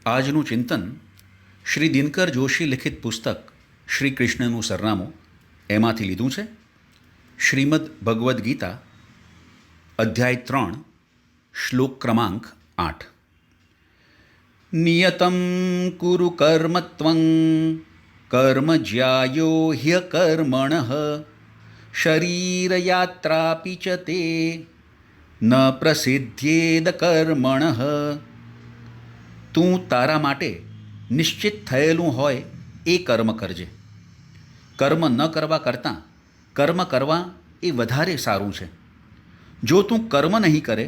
આજનું ચિંતન શ્રી દિનકર જોશી લિખિત પુસ્તક શ્રી કૃષ્ણનું સરનામું એમાંથી લીધું છે. શ્રીમદ ભગવદ્ ગીતા અધ્યાય 3 શ્લોક ક્રમાંક 8. નિયતમ કુરુ કર્મ ત્વં કર્મ જ્યાયો હ્યકર્મણઃ શરીરયાત્રાપી ચ તે ન પ્રસિદ્ધ્યેદ કર્મણઃ. તું તારા માટે નિશ્ચિત થયેલું હોય એ કર્મ કરજે. કર્મ ન કરવા કરતાં કર્મ કરવા એ વધારે સારું છે. જો તું કર્મ નહીં કરે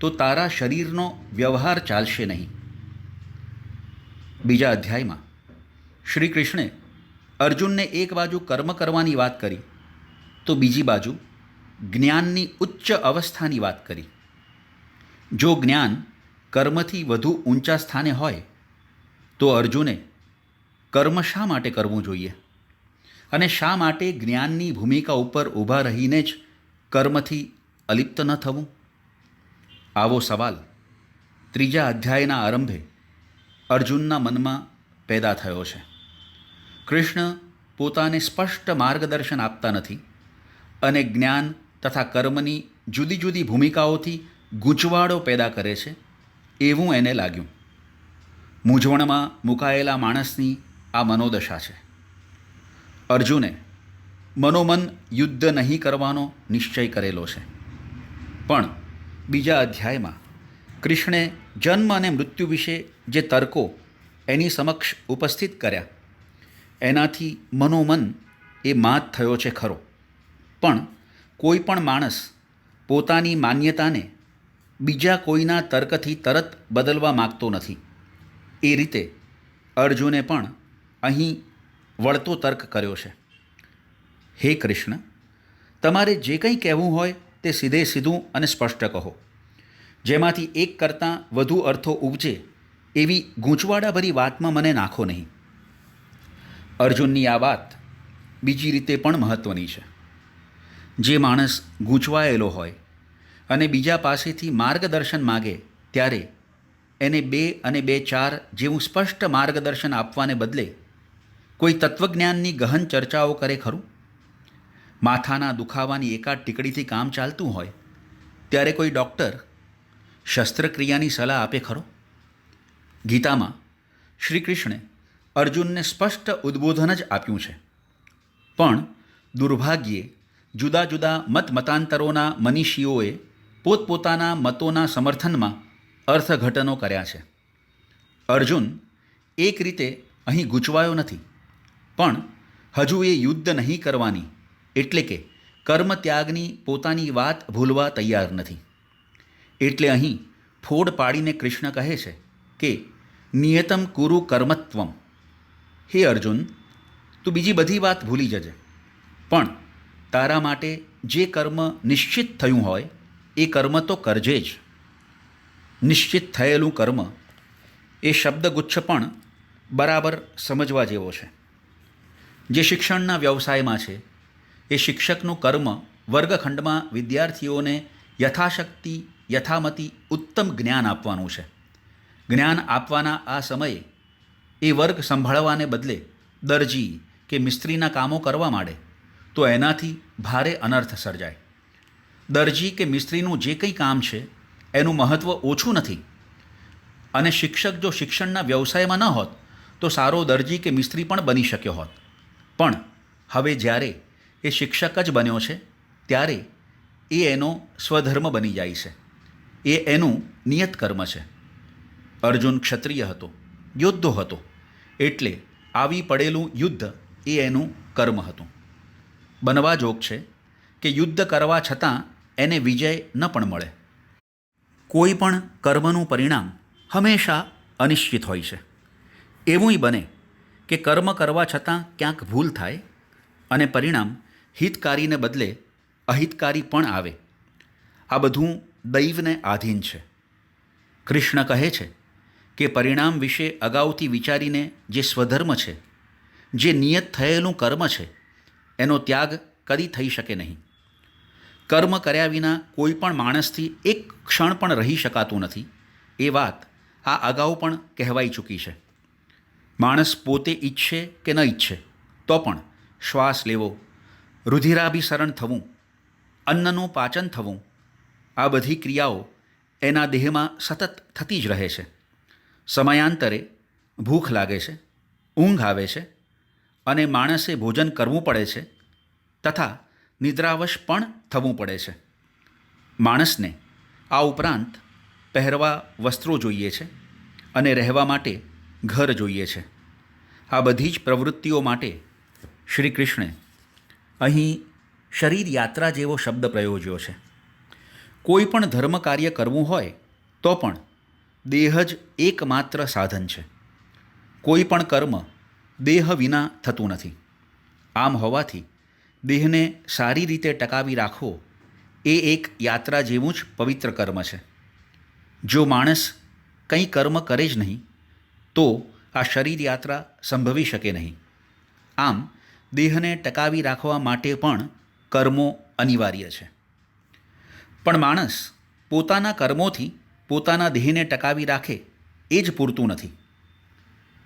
તો તારા શરીરનો વ્યવહાર ચાલશે નહીં. બીજા અધ્યાયમાં શ્રી કૃષ્ણે અર્જુનને એક બાજુ કર્મ કરવાની વાત કરી તો બીજી બાજુ જ્ઞાનની ઉચ્ચ અવસ્થાની વાત કરી. જો જ્ઞાન કર્મથી વધુ ઊંચા સ્થાને હોય તો અર્જુને કર્મ શા માટે કરવું જોઈએ અને શા માટે જ્ઞાનની ભૂમિકા ઉપર ઊભા રહીને જ કર્મથી અલિપ્ત ન થવું? આવો સવાલ ત્રીજા અધ્યાયના આરંભે અર્જુનના મનમાં પેદા થયો છે. કૃષ્ણ પોતાને સ્પષ્ટ માર્ગદર્શન આપતા નથી અને જ્ઞાન તથા કર્મની જુદી જુદી ભૂમિકાઓથી ગૂંચવાડો પેદા કરે છે એવું એને લાગ્યું. મૂંઝવણમાં મુકાયેલા માણસની આ મનોદશા છે. અર્જુને મનોમન યુદ્ધ નહીં કરવાનો નિશ્ચય કરેલો છે. પણ બીજા અધ્યાયમાં કૃષ્ણે જન્મ અને મૃત્યુ વિશે જે તર્કો એની સમક્ષ ઉપસ્થિત કર્યા એનાથી મનોમન એ માત થયો છે ખરો, પણ કોઈ પણ માણસ પોતાની માન્યતાને બીજા કોઈના તર્કથી તરત બદલવા માગતો નથી. એ રીતે અર્જુને પણ અહીં વળતો તર્ક કર્યો છે. હે કૃષ્ણ, તમારે જે કંઈ કહેવું હોય તે સીધે સીધું અને સ્પષ્ટ કહો. જેમાંથી એક કરતાં વધુ અર્થો ઉપજે એવી ગૂંચવાડાભરી વાતમાં મને નાખો નહીં. અર્જુનની આ વાત બીજી રીતે પણ મહત્ત્વની છે. જે માણસ ગૂંચવાયેલો હોય અને બીજા પાસેથી માર્ગદર્શન માગે ત્યારે એને 2 અને 2 4 જેવું સ્પષ્ટ માર્ગદર્શન આપવાને બદલે કોઈ તત્વજ્ઞાનની ગહન ચર્ચાઓ કરે ખરું? માથાના દુખાવાની એકાદ ટીકડીથી કામ ચાલતું હોય ત્યારે કોઈ ડૉક્ટર શસ્ત્રક્રિયાની સલાહ આપે ખરો? ગીતામાં શ્રી કૃષ્ણે અર્જુનને સ્પષ્ટ ઉદ્બોધન જ આપ્યું છે. પણ દુર્ભાગ્યે જુદા જુદા મતાંતરોના મનીષીઓએ પોતપોતાના મતોના સમર્થનમાં અર્થઘટનો કર્યા છે. અર્જુન એક રીતે અહીં ગૂંચવાયો નથી, પણ હજુ એ યુદ્ધ નહીં કરવાની એટલે કે કર્મ ત્યાગની પોતાની વાત ભૂલવા તૈયાર નથી. એટલે અહીં ફોડ પાડીને કૃષ્ણ કહે છે કે નિયતમ કુરુ કર્મત્વમ. હે અર્જુન, તું બીજી બધી વાત ભૂલી જજે, પણ તારા માટે જે કર્મ નિશ્ચિત થયું હોય એ કર્મ તો કરજે જ. નિશ્ચિત થયેલું કર્મ એ શબ્દગુચ્છ પણ બરાબર સમજવા જેવો છે. જે શિક્ષણના વ્યવસાયમાં છે એ શિક્ષકનું કર્મ વર્ગખંડમાં વિદ્યાર્થીઓને યથાશક્તિ યથામતિ ઉત્તમ જ્ઞાન આપવાનું છે. જ્ઞાન આપવાના આ સમયે એ વર્ગ સંભાળવાને બદલે દરજી કે મિસ્ત્રીના કામો કરવા માંડે તો એનાથી ભારે અનર્થ સર્જાય. દરજી કે મિસ્ત્રીનું જે કંઈ કામ છે એનું મહત્ત્વ ઓછું નથી, અને શિક્ષક જો શિક્ષણના વ્યવસાયમાં ન હોત તો સારો દરજી કે મિસ્ત્રી પણ બની શક્યો હોત. પણ હવે જ્યારે એ શિક્ષક જ બન્યો છે ત્યારે એ એનો સ્વધર્મ બની જાય છે. એ એનું નિયત કર્મ છે. અર્જુન ક્ષત્રિય હતો, યોદ્ધો હતો, એટલે આવી પડેલું યુદ્ધ એ એનું કર્મ હતું. બનવા જોગ છે કે યુદ્ધ કરવા છતાં એને વિજય ન પણ મળે. કોઈ પણ કર્મનું પરિણામ હંમેશા અનિશ્ચિત હોય છે. એવુંય બને કે કર્મ કરવા છતાં ક્યાંક ભૂલ થાય અને પરિણામ હિતકારીને બદલે અહિતકારી પણ આવે. આ બધું દૈવને આધીન છે. કૃષ્ણ કહે છે કે પરિણામ વિશે અગાઉથી વિચારીને જે સ્વધર્મ છે, જે નિયત થયેલું કર્મ છે, એનો ત્યાગ કદી થઈ શકે નહીં. કર્મ કર્યા વિના કોઈ પણ માણસથી એક ક્ષણ પણ રહી શકાતું નથી. એ વાત આ અગાઉ પણ કહેવાઈ ચૂકી છે. માણસ પોતે ઈચ્છે કે ન ઈચ્છે તો પણ શ્વાસ લેવો, રુધિરાભિસરણ થવું, અન્નનું પાચન થવું, આ બધી ક્રિયાઓ એના દેહમાં સતત થતી જ રહે છે. સમયાંતરે ભૂખ લાગે છે, ઊંઘ આવે છે અને માણસે ભોજન કરવું પડે છે તથા નિદ્રાવશ પણ થવું પડે છે. માણસને આ ઉપરાંત પહેરવા વસ્ત્રો જોઈએ છે અને રહેવા માટે ઘર જોઈએ છે. આ બધી જ પ્રવૃત્તિઓ માટે શ્રી કૃષ્ણે અહીં શરીર યાત્રા જેવો શબ્દ પ્રયોજ્યો છે. કોઈ પણ ધર્મ કાર્ય કરવું હોય તો પણ દેહ જ એકમાત્ર સાધન છે. કોઈ પણ કર્મ દેહ વિના થતું નથી. આમ હોવાથી દેહને સારી રીતે ટકાવી રાખવો એ એક યાત્રા જેવું જ પવિત્ર કર્મ છે. જો માણસ કંઈ કર્મ કરે જ નહીં તો આ શરીર યાત્રા સંભવી શકે નહીં. આમ દેહને ટકાવી રાખવા માટે પણ કર્મો અનિવાર્ય છે. પણ માણસ પોતાના કર્મોથી પોતાના દેહને ટકાવી રાખે એ જ પૂરતું નથી.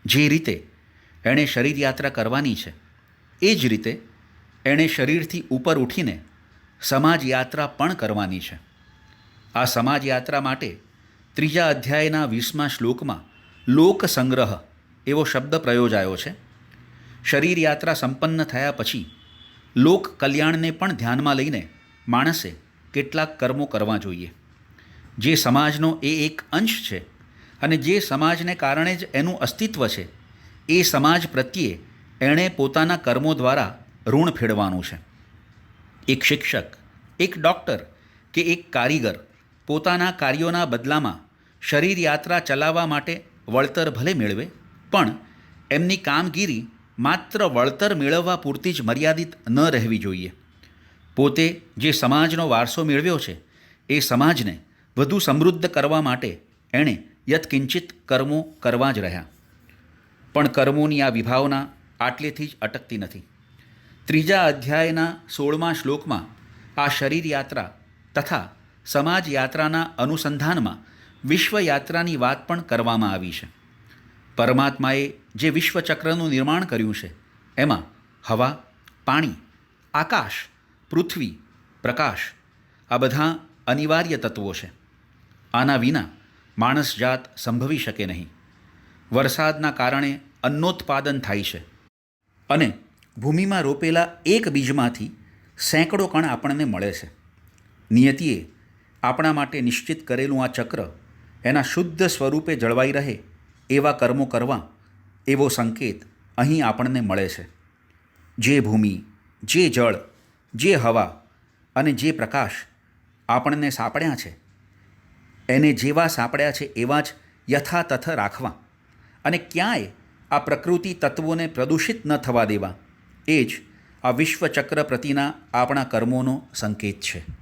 જે રીતે એણે શરીર યાત્રા કરવાની છે એ જ રીતે એણે શરીરથી ઉપર ઉઠીને સમાજ યાત્રા પણ કરવાની છે. આ સમાજ યાત્રા માટે 3 અધ્યાયના 20મા શ્લોકમાં લોક સંગ્રહ એવો શબ્દ પ્રયોજાયો છે. શરીર યાત્રા સંપન્ન થયા પછી લોક કલ્યાણને પણ ધ્યાનમાં લઈને માણસે કેટલાક કર્મો કરવા જોઈએ. જે સમાજનો એ એક અંશ છે અને જે સમાજને કારણે જ એનું અસ્તિત્વ છે એ સમાજ પ્રત્યે એણે પોતાના કર્મો દ્વારા ઋણ ફેડવાનું છે. એક શિક્ષક, એક ડૉક્ટર કે એક કારીગર પોતાના કાર્યોના બદલામાં શરીર યાત્રા ચલાવવા માટે વળતર ભલે મેળવે પણ એમની કામગીરી માત્ર વળતર મેળવવા પૂરતી જ મર્યાદિત ન રહેવી જોઈએ. પોતે જે સમાજનો વારસો મેળવ્યો છે એ સમાજને વધુ સમૃદ્ધ કરવા માટે એણે યત્કિંચિત કર્મો કરવા જ રહ્યા. પણ કર્મોની આ વિભાવના આટલેથી જ અટકતી નથી. 3 અધ્યાયના 16મા શ્લોકમાં આ શરીર યાત્રા તથા સમાજ યાત્રાના અનુસંધાનમાં વિશ્વ યાત્રાની વાત પણ કરવામાં આવી છે. પરમાત્માએ જે વિશ્વચક્રનું નિર્માણ કર્યું છે એમાં હવા, પાણી, આકાશ, પૃથ્વી, પ્રકાશ આ બધા અનિવાર્ય તત્વો છે. આના વિના માણસ જાત સંભવી શકે નહીં. વરસાદના કારણે અન્નોત્પાદન થાય છે અને ભૂમિમાં રોપેલા એક બીજમાંથી સેંકડો કણ આપણને મળે છે. નિયતિએ આપણા માટે નિશ્ચિત કરેલું આ ચક્ર એના શુદ્ધ સ્વરૂપે જળવાઈ રહે એવા કર્મો કરવા એવો સંકેત અહીં આપણને મળે છે. જે ભૂમિ, જે જળ, જે હવા અને જે પ્રકાશ આપણને સાંપડ્યા છે એને જેવા સાંપડ્યા છે એવા જ યથાતથ રાખવા અને ક્યાંય આ પ્રકૃતિ તત્વોને પ્રદૂષિત ન થવા દેવા એ જ આ વિશ્વચક્ર પ્રતિના આપણા કર્મોનો સંકેત છે.